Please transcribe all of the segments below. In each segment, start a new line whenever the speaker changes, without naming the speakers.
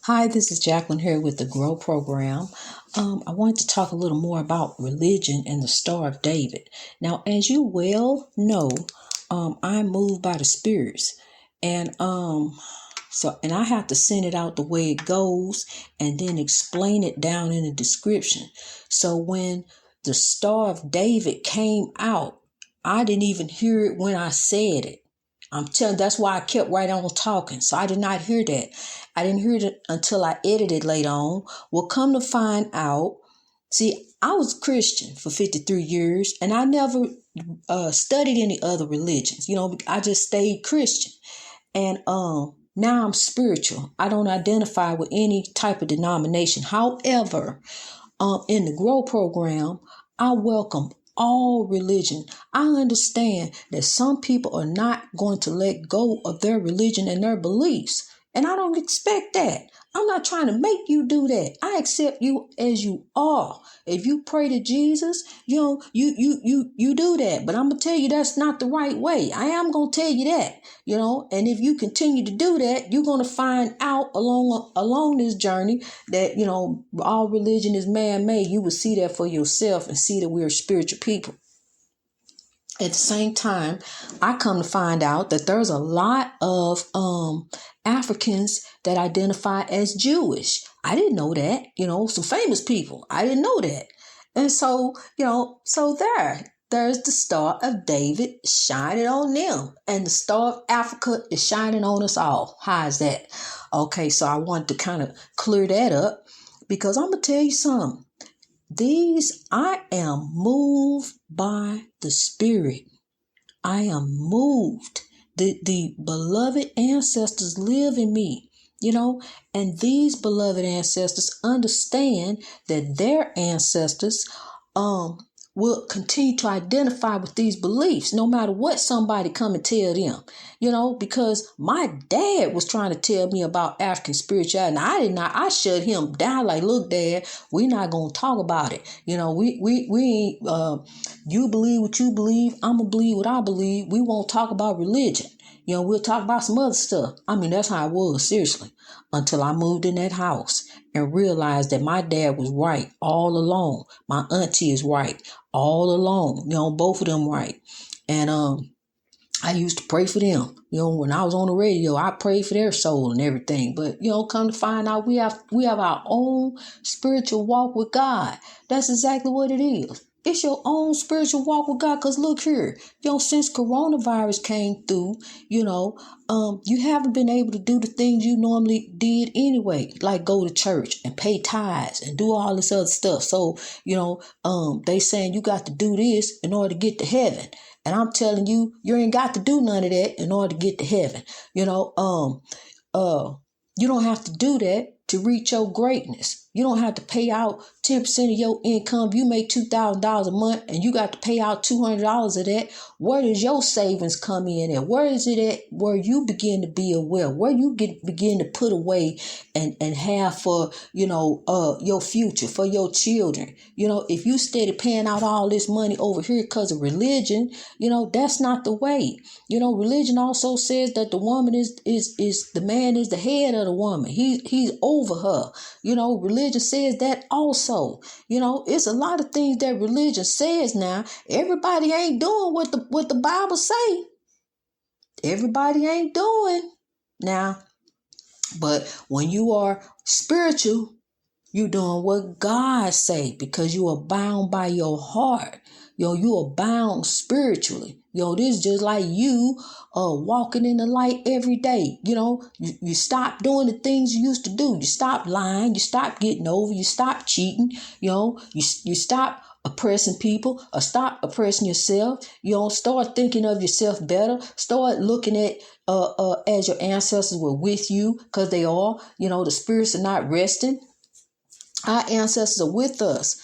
Hi, this is Jacqueline here with the Grow Program. I wanted to talk a little more about religion and the Star of David. Now, as you well know, I'm moved by the spirits, and and I have to send it out the way it goes, and then explain it down in the description. So when the Star of David came out, I didn't even hear it when I said it. I'm telling that's why I kept right on talking. So I did not hear that. I didn't hear it until I edited later on. Well, come to find out, see, I was Christian for 53 years and I never studied any other religions. I just stayed Christian. And now I'm spiritual. I don't identify with any type of denomination. However, in the Grow Program, I welcome all religion. I understand that some people are not going to let go of their religion and their beliefs. And I don't expect that. I'm not trying to make you do that. I accept you as you are. If you pray to Jesus, you do that. But I'm gonna tell you that's not the right way. I am gonna tell you that, and if you continue to do that, you're gonna find out along this journey that, all religion is man-made. You will see that for yourself and see that we're spiritual people. At the same time, I come to find out that there's a lot of Africans that identify as Jewish. I didn't know that, some famous people. I didn't know that. And so, there's the Star of David shining on them. And the Star of Africa is shining on us all. How is that? Okay, so I wanted to kind of clear that up because I'm going to tell you something. I am moved by the Spirit. I am moved. The beloved ancestors live in me, and these beloved ancestors understand that their ancestors will continue to identify with these beliefs no matter what somebody come and tell them, because my dad was trying to tell me about African spirituality and I shut him down like, look, Dad, we're not going to talk about it. We you believe what you believe. I'm going to believe what I believe. We won't talk about religion. We'll talk about some other stuff. I mean, that's how it was, seriously, until I moved in that house and realized that my dad was right all along. My auntie is right all along, both of them right. And I used to pray for them. When I was on the radio, I prayed for their soul and everything. But, come to find out we have our own spiritual walk with God. That's exactly what it is. It's your own spiritual walk with God. Because look here, since coronavirus came through, you haven't been able to do the things you normally did anyway, like go to church and pay tithes and do all this other stuff. So, they saying you got to do this in order to get to heaven. And I'm telling you, you ain't got to do none of that in order to get to heaven. You don't have to do that to reach your greatness. You don't have to pay out 10% of your income. If you make $2,000 a month and you got to pay out $200 of that, where does your savings come in at? Where is it at where you begin to be aware, where you begin to put away and have for, your future, for your children? If you steady paying out all this money over here because of religion, that's not the way. Religion also says that the woman is the man is the head of the woman. He's over her. Religion says that also. It's a lot of things that religion says now. Everybody ain't doing what the Bible say. Everybody ain't doing now. But when you are spiritual, you doing what God say because you are bound by your heart. You are bound spiritually. This is just like you walking in the light every day. You stop doing the things you used to do. You stop lying. You stop getting over. You stop cheating. You stop oppressing people or stop oppressing yourself. Start thinking of yourself better. Start looking at as your ancestors were with you, because they are. The spirits are not resting. Our ancestors are with us.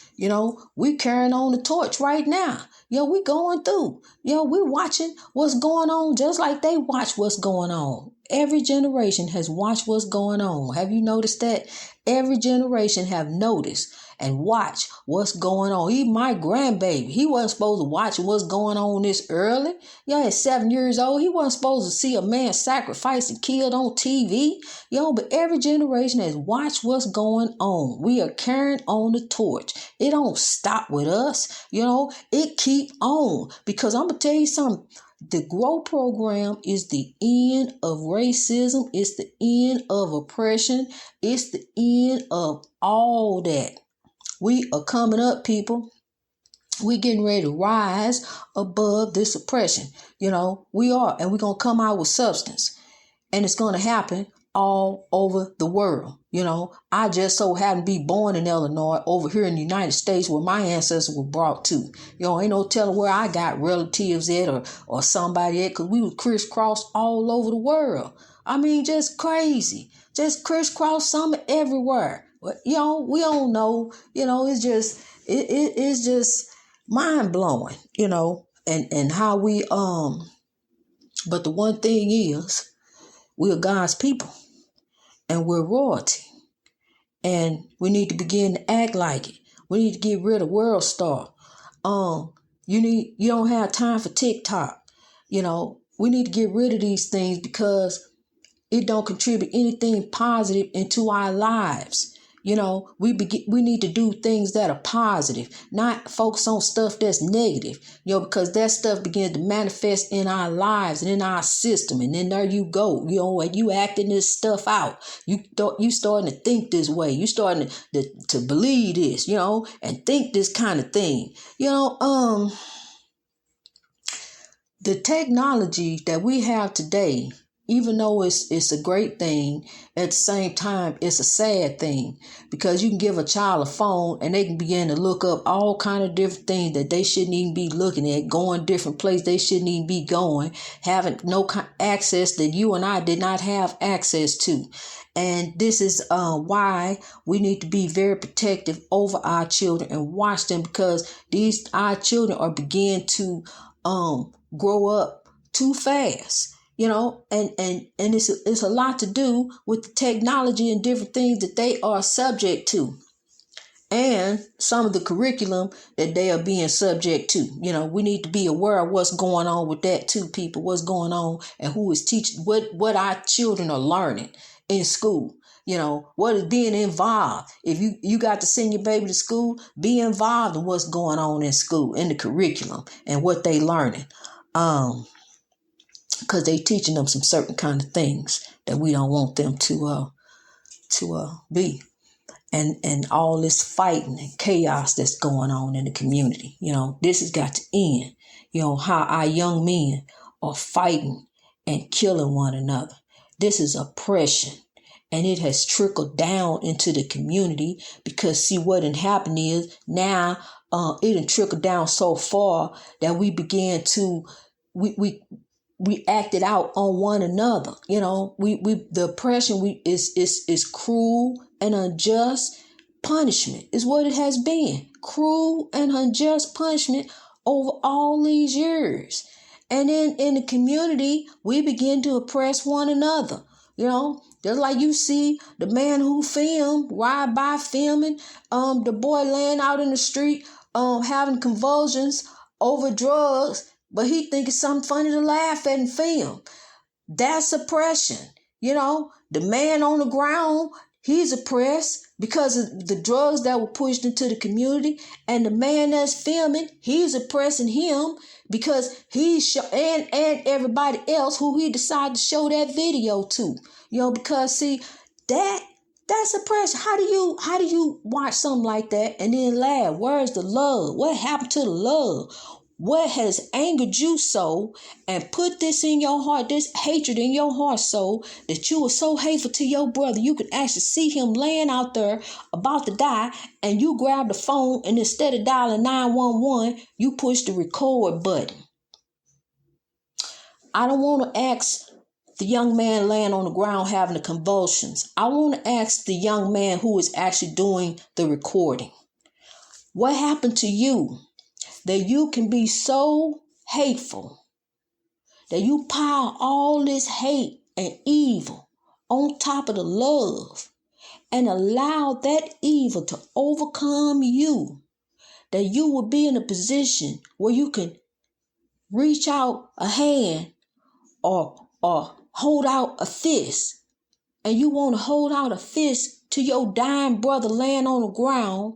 We carrying on the torch right now. We going through. We watching what's going on just like they watch what's going on. Every generation has watched what's going on. Have you noticed that? Every generation have noticed. and watch what's going on. Even my grandbaby, he wasn't supposed to watch what's going on this early. At 7 years old, he wasn't supposed to see a man sacrificed and killed on TV. But every generation has watched what's going on. We are carrying on the torch. It don't stop with us. It keep on. Because I'm going to tell you something. The GROW program is the end of racism. It's the end of oppression. It's the end of all that. We are coming up, people. We getting ready to rise above this oppression. We are. And we're going to come out with substance. And it's going to happen all over the world. I just so happen to be born in Illinois, over here in the United States, where my ancestors were brought to. Ain't no telling where I got relatives at or somebody at, because we were crisscrossed all over the world. I mean, just crazy. Just crisscross something everywhere. But, we don't know. It's just, it's just mind blowing, and how we, but the one thing is, we are God's people. And we're royalty. And we need to begin to act like it. We need to get rid of World Star. You don't have time for TikTok. We need to get rid of these things because it don't contribute anything positive into our lives. We need to do things that are positive, not focus on stuff that's negative, because that stuff begins to manifest in our lives and in our system. And then there you go, and you acting this stuff out. You starting to think this way. You starting to believe this, and think this kind of thing. The technology that we have today, even though it's a great thing, at the same time, it's a sad thing, because you can give a child a phone and they can begin to look up all kind of different things that they shouldn't even be looking at, going different places they shouldn't even be going, having no access that you and I did not have access to. And this is why we need to be very protective over our children and watch them, because our children are beginning to grow up too fast. And it's a lot to do with the technology and different things that they are subject to, and some of the curriculum that they are being subject to. We need to be aware of what's going on with that too, people. What's going on and who is teaching, what our children are learning in school. What is being involved. If you got to send your baby to school, be involved in what's going on in school, in the curriculum and what they learning. Because they teaching them some certain kind of things that we don't want them to be. And all this fighting and chaos that's going on in the community. This has got to end. How our young men are fighting and killing one another. This is oppression. And it has trickled down into the community, because see what had happened is now it had trickled down so far that we began to we acted out on one another. The oppression is cruel and unjust punishment is what it has been. Cruel and unjust punishment over all these years. And then in the community, we begin to oppress one another. Just like you see the man who filmed, ride by filming, the boy laying out in the street, having convulsions over drugs, but he think it's something funny to laugh at and film. That's oppression. The man on the ground, he's oppressed because of the drugs that were pushed into the community. And the man that's filming, he's oppressing him because and everybody else who he decided to show that video to. Because see, that's oppression. How do you watch something like that and then laugh? Where's the love? What happened to the love? What has angered you so and put this in your heart, this hatred in your heart so that you were so hateful to your brother, you could actually see him laying out there about to die, and you grab the phone and instead of dialing 911, you push the record button. I don't want to ask the young man laying on the ground having the convulsions. I want to ask the young man who is actually doing the recording. What happened to you that you can be so hateful that you pile all this hate and evil on top of the love, and allow that evil to overcome you, that you will be in a position where you can reach out a hand or hold out a fist, and you want to hold out a fist to your dying brother laying on the ground,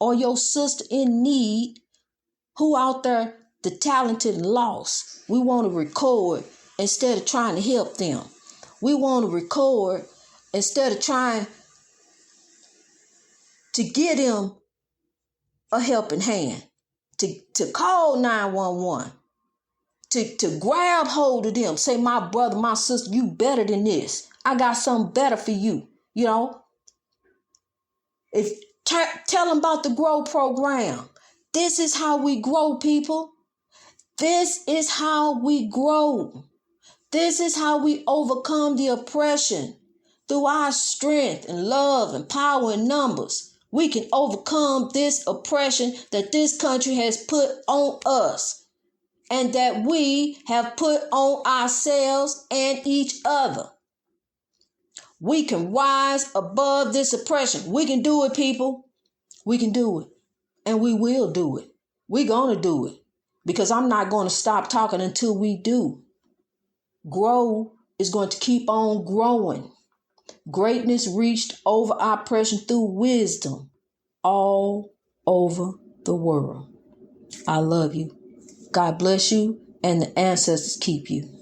or your sister in need who out there the talented and lost. We want to record instead of trying to help them. We want to record instead of trying to give them a helping hand, to call 911, to grab hold of them, say, my brother, my sister, you better than this. I got something better for you. You know, tell them about the Grow program. This is how we grow, people. This is how we grow. This is how we overcome the oppression. Through our strength and love and power in numbers, we can overcome this oppression that this country has put on us and that we have put on ourselves and each other. We can rise above this oppression. We can do it, people. We can do it. And we will do it. We're going to do it. Because I'm not going to stop talking until we do. Grow is going to keep on growing. Greatness reached over oppression through wisdom all over the world. I love you. God bless you, and the ancestors keep you.